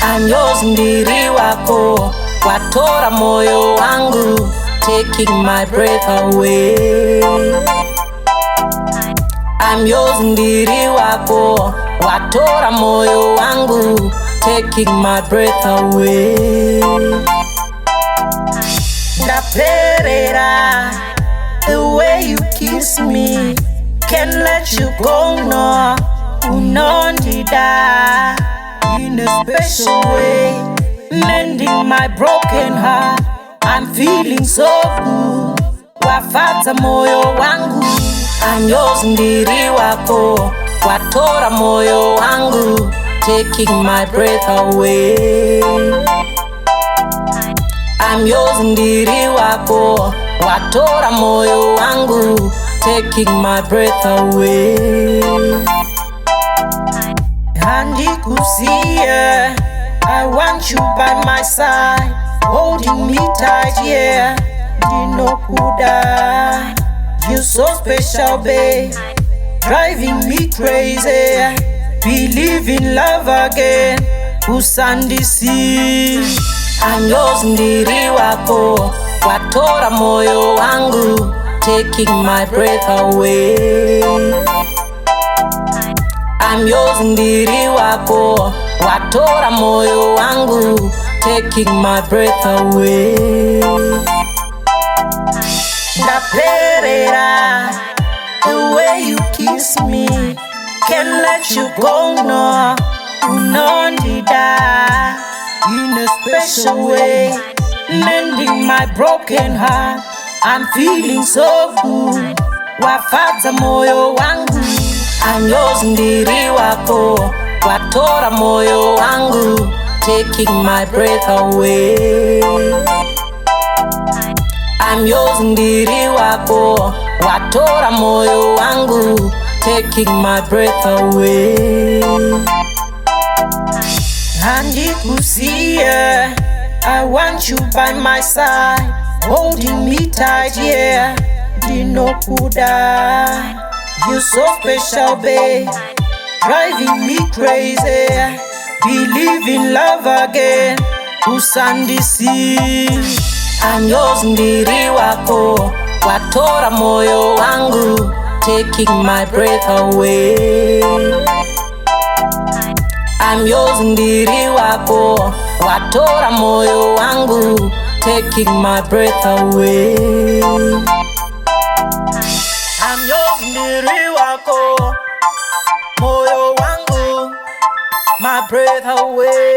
I'm yours ndiri wako, watora moyo wangu, taking my breath away. I'm yours ndiri wako, watora moyo wangu, taking my breath away. Ndaperera, the way you kiss me, can't let you go, no, unondida. In a special way, mending my broken heart, I'm feeling so good. Wafata moyo wangu, I'm yours ndiri wako, watora moyo wangu, taking my breath away. I'm yours ndiri wako, watora moyo wangu, taking my breath away. Handikusiye, I want you by my side, holding me tight, yeah. Dinokuda, you so special, babe, driving me crazy. Believe in love again, usandisi. I'm yours ndiri wako, watora moyo wangu, taking my breath away. I'm yours ndiri wako, watora moyo wangu, taking my breath away. Ndaperera, the way you kiss me, can't let you go, no, unondida. In a special way, mending my broken heart, I'm feeling so good. Wafata moyo wangu, I'm yours ndiri wako, watora moyo wangu, taking my breath away. I'm yours ndiri wako, watora moyo wangu, taking my breath away. Handikusiye, I want you by my side, holding me tight, yeah. Dinokuda, you so special, babe, driving me crazy. Believe in love again, usandisi. I'm yours ndiri wako, watora moyo wangu, taking my breath away. I'm yours ndiri wako, watora moyo wangu, taking my breath away. I'm yours ndiri wako, moyo wangu, my breath away.